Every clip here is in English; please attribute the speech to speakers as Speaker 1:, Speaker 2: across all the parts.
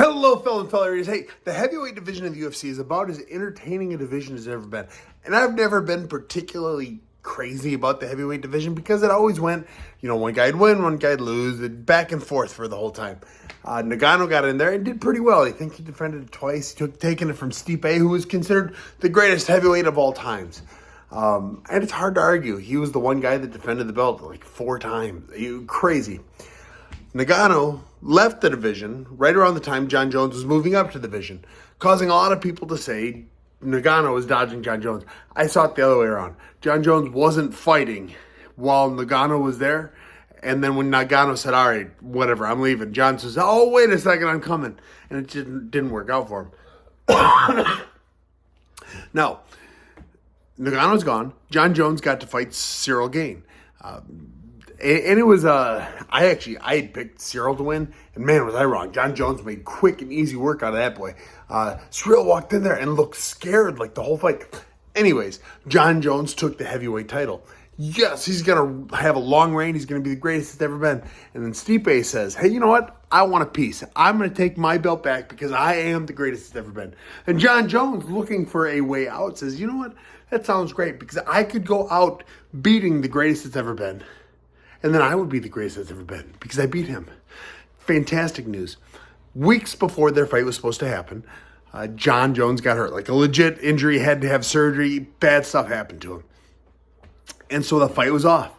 Speaker 1: Hello, fellow fellers. Hey, the heavyweight division of the UFC is about as entertaining a division as ever been. And I've never been particularly crazy about the heavyweight division because it always went, one guy'd win, one guy'd lose, back and forth for the whole time. Nagano got in there and did pretty well. I think he defended it twice. He taking it from Stipe, who was considered the greatest heavyweight of all times. And it's hard to argue. He was the one guy that defended the belt like 4 times. Crazy. Nagano left the division right around the time Jon Jones was moving up to the division, causing a lot of people to say Nagano was dodging Jon Jones. I saw it the other way around. Jon Jones wasn't fighting while Nagano was there, and then when Nagano said, all right, whatever, I'm leaving, Jon says, oh, wait a second, I'm coming. And it didn't work out for him. Now, Nagano's gone. Jon Jones got to fight Cyril Gane. And it was, I had picked Cyril to win, and man, was I wrong. Jon Jones made quick and easy work out of that boy. Cyril walked in there and looked scared like the whole fight. Anyways, Jon Jones took the heavyweight title. Yes, he's going to have a long reign. He's going to be the greatest it's ever been. And then Stipe says, hey, you know what? I want a piece. I'm going to take my belt back because I am the greatest it's ever been. And Jon Jones, looking for a way out, says, you know what? That sounds great because I could go out beating the greatest it's ever been. And then I would be the greatest that's ever been because I beat him. Fantastic news. Weeks before their fight was supposed to happen, Jon Jones got hurt. Like a legit injury, had to have surgery, bad stuff happened to him. And so the fight was off.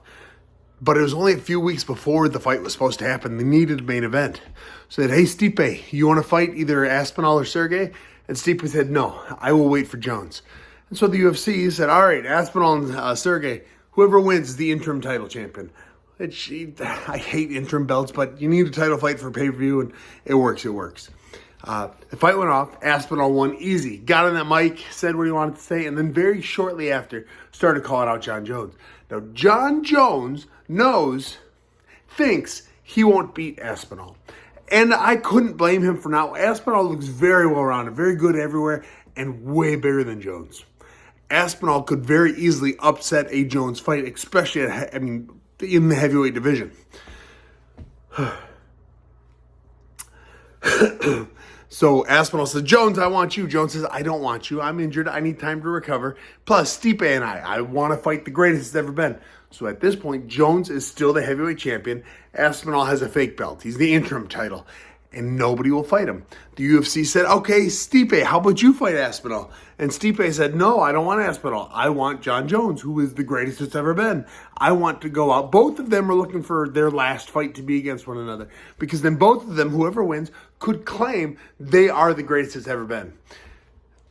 Speaker 1: But it was only a few weeks before the fight was supposed to happen. They needed a main event. So they said, hey, Stipe, you want to fight either Aspinal or Sergey? And Stipe said, no, I will wait for Jones. And so the UFC said, all right, Aspinal and Sergey, whoever wins is the interim title champion. I hate interim belts, but you need a title fight for pay-per-view, and it works. The fight went off. Aspinall won easy. Got on that mic, said what he wanted to say, and then very shortly after started calling out Jon Jones. Now, Jon Jones thinks he won't beat Aspinall. And I couldn't blame him for not. Aspinall looks very well-rounded, very good everywhere, and way bigger than Jones. Aspinall could very easily upset a Jones fight, especially in the heavyweight division. So Aspinall says, Jones, I want you. Jones says, I don't want you. I'm injured. I need time to recover. Plus, Stipe and I want to fight the greatest it's ever been. So at this point, Jones is still the heavyweight champion. Aspinall has a fake belt. He's the interim title. And nobody will fight him. The UFC said, okay, Stipe, how about you fight Aspinall? And Stipe said, no, I don't want Aspinall. I want Jon Jones, who is the greatest it's ever been. I want to go out. Both of them are looking for their last fight to be against one another. Because then both of them, whoever wins, could claim they are the greatest it's ever been.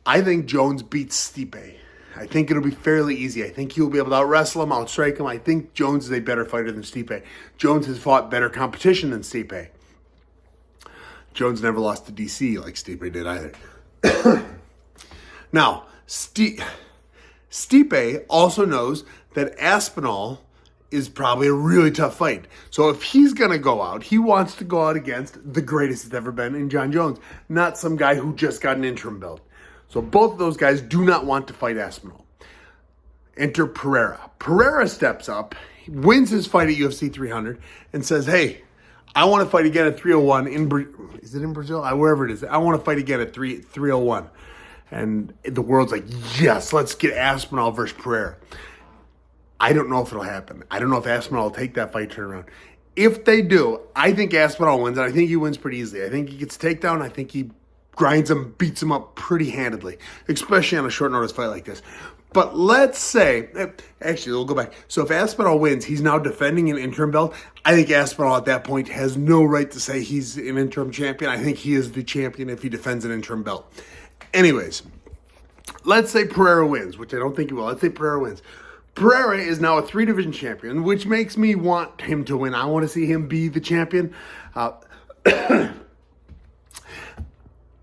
Speaker 1: I think Jones beats Stipe. I think it'll be fairly easy. I think he'll be able to out-wrestle him, outstrike him. I think Jones is a better fighter than Stipe. Jones has fought better competition than Stipe. Jones never lost to DC like Stipe did either. Now, Stipe also knows that Aspinall is probably a really tough fight. So if he's going to go out, he wants to go out against the greatest it's ever been in Jon Jones, not some guy who just got an interim belt. So both of those guys do not want to fight Aspinall. Enter Pereira. Pereira steps up, wins his fight at UFC 300, and says, hey, I want to fight again at 301 is it in Brazil? Wherever it is. I want to fight again at 301. And the world's like, yes, let's get Aspinall versus Pereira. I don't know if it'll happen. I don't know if Aspinall will take that fight turnaround. If they do, I think Aspinall wins, and I think he wins pretty easily. I think he gets a takedown. I think he grinds him, beats him up pretty handedly, especially on a short notice fight like this. But let's say, actually, we'll go back. So if Aspinall wins, he's now defending an interim belt. I think Aspinall at that point has no right to say he's an interim champion. I think he is the champion if he defends an interim belt. Anyways, let's say Pereira wins, which I don't think he will. Let's say Pereira wins. Pereira is now a 3-division champion, which makes me want him to win. I want to see him be the champion. And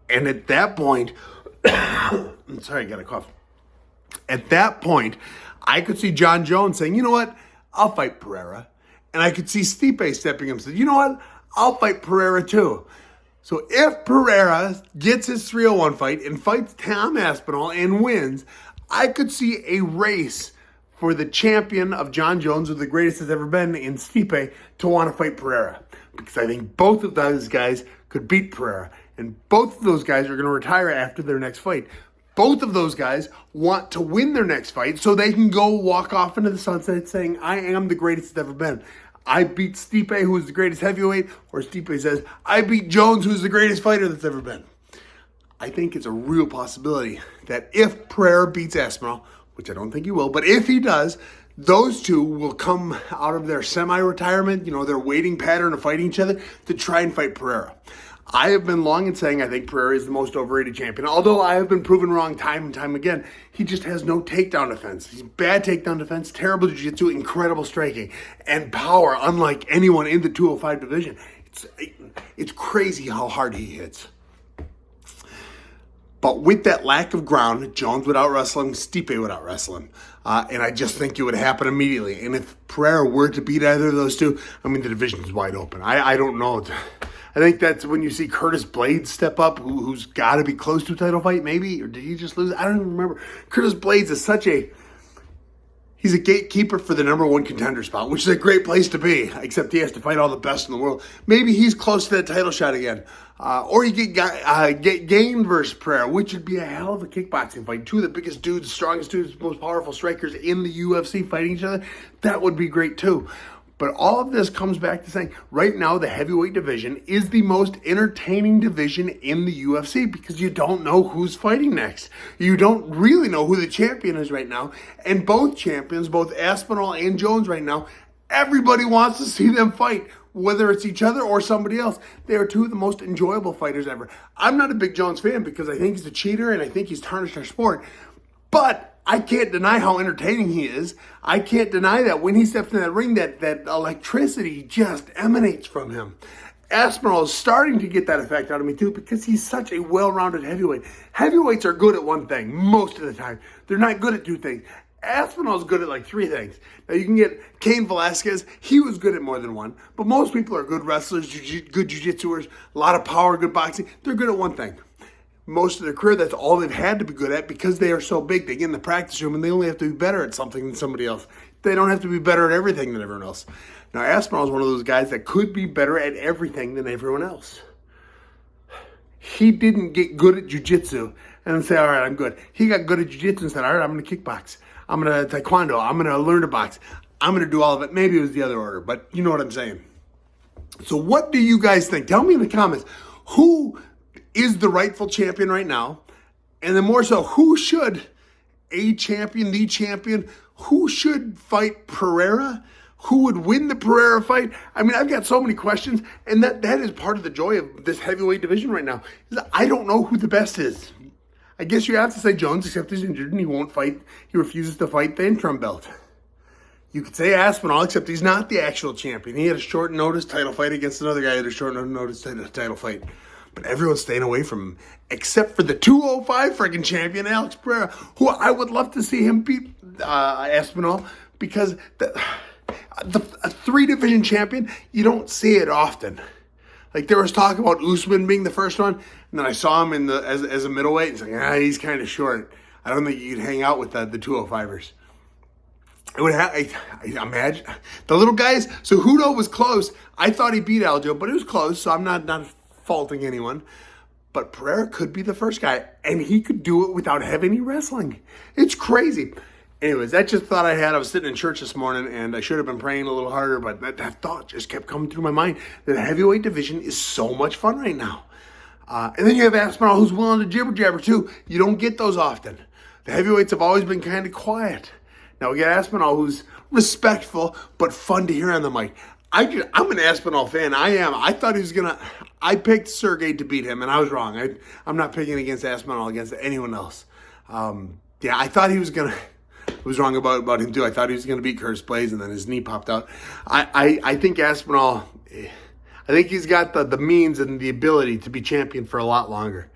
Speaker 1: at that point, sorry, I got a cough. At that point, I could see Jon Jones saying, you know what, I'll fight Pereira. And I could see Stipe stepping up and saying, you know what, I'll fight Pereira too. So if Pereira gets his 301 fight and fights Tom Aspinall and wins, I could see a race for the champion of Jon Jones, or the greatest has ever been, in Stipe, to want to fight Pereira. Because I think both of those guys could beat Pereira. And both of those guys are going to retire after their next fight. Both of those guys want to win their next fight so they can go walk off into the sunset saying, I am the greatest that's ever been. I beat Stipe, who is the greatest heavyweight, or Stipe says, I beat Jones, who's the greatest fighter that's ever been. I think it's a real possibility that if Pereira beats Aspinal, which I don't think he will, but if he does, those two will come out of their semi-retirement, their waiting pattern of fighting each other to try and fight Pereira. I have been long in saying I think Pereira is the most overrated champion. Although I have been proven wrong time and time again, he just has no takedown defense. He's bad takedown defense, terrible jiu-jitsu, incredible striking, and power unlike anyone in the 205 division. It's crazy how hard he hits. But with that lack of ground, Jones would out-wrestle him, Stipe would out-wrestle him. And I just think it would happen immediately. And if Pereira were to beat either of those two, the division is wide open. I don't know. I think that's when you see Curtis Blaydes step up, who's got to be close to a title fight, maybe. Or did he just lose? I don't even remember. Curtis Blaydes is he's a gatekeeper for the number one contender spot, which is a great place to be, except he has to fight all the best in the world. Maybe he's close to that title shot again. Or you get Gain versus Pereira, which would be a hell of a kickboxing fight. Two of the biggest dudes, strongest dudes, most powerful strikers in the UFC fighting each other. That would be great too. But all of this comes back to saying right now the heavyweight division is the most entertaining division in the UFC because you don't know who's fighting next. You don't really know who the champion is right now. And both champions, both Aspinal and Jones right now, everybody wants to see them fight, whether it's each other or somebody else. They are two of the most enjoyable fighters ever. I'm not a big Jones fan because I think he's a cheater and I think he's tarnished our sport. But I can't deny how entertaining he is. I can't deny that when he steps in that ring, that electricity just emanates from him. Aspinal is starting to get that effect out of me too because he's such a well-rounded heavyweight. Heavyweights are good at one thing most of the time. They're not good at two things. Aspinal is good at like three things. Now you can get Cain Velasquez. He was good at more than one. But most people are good wrestlers, good jiu-jitsuers, a lot of power, good boxing. They're good at one thing. Most of their career, that's all they've had to be good at because they are so big. They get in the practice room and they only have to be better at something than somebody else. They don't have to be better at everything than everyone else. Now, Aspinal is one of those guys that could be better at everything than everyone else. He didn't get good at jiu-jitsu and say, all right, I'm good. He got good at jiu-jitsu and said, all right, I'm going to kickbox. I'm going to taekwondo. I'm going to learn to box. I'm going to do all of it. Maybe it was the other order, but you know what I'm saying. So what do you guys think? Tell me in the comments. Who is the rightful champion right now? And then more so, who should the champion, who should fight Pereira? Who would win the Pereira fight? I've got so many questions, and that is part of the joy of this heavyweight division right now. Is I don't know who the best is. I guess you have to say Jones, except he's injured and he won't fight. He refuses to fight the interim belt. You could say Aspinal, except he's not the actual champion. He had a short notice title fight against another guy who had a short notice title fight. But everyone's staying away from him, except for the 205 friggin' champion, Alex Pereira, who I would love to see him beat Aspinal, because a three-division champion, you don't see it often. Like, there was talk about Usman being the first one, and then I saw him as a middleweight, and it's like, he's kind of short. I don't think you could hang out with the 205ers. It would I imagine the little guys. So Hudo was close. I thought he beat Aljo, but it was close, so I'm not faulting anyone. But Pereira could be the first guy, and he could do it without having any wrestling. It's crazy. Anyways, that just thought I had. I was sitting in church this morning, and I should have been praying a little harder, but that thought just kept coming through my mind. The heavyweight division is so much fun right now. And then you have Aspinal, who's willing to jibber-jabber, too. You don't get those often. The heavyweights have always been kind of quiet. Now we got Aspinal, who's respectful, but fun to hear on the mic. I'm an Aspinal fan. I am. I thought he was going to... I picked Sergey to beat him, and I was wrong. I'm not picking against Aspinal against anyone else. I thought he was going to... I was wrong about him, too. I thought he was going to beat Curtis Blaydes, and then his knee popped out. I think Aspinal... I think he's got the means and the ability to be champion for a lot longer.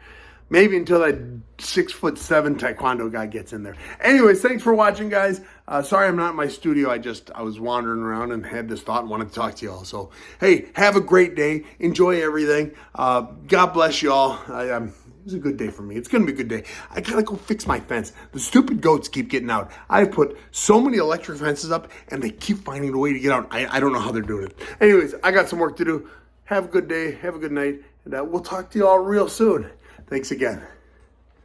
Speaker 1: Maybe until that 6'7" taekwondo guy gets in there. Anyways, thanks for watching, guys. Sorry I'm not in my studio. I was wandering around and had this thought and wanted to talk to y'all. So, hey, have a great day. Enjoy everything. God bless y'all. It was a good day for me. It's going to be a good day. I got to go fix my fence. The stupid goats keep getting out. I've put so many electric fences up, and they keep finding a way to get out. I don't know how they're doing it. Anyways, I got some work to do. Have a good day. Have a good night. And we'll talk to you all real soon. Thanks again.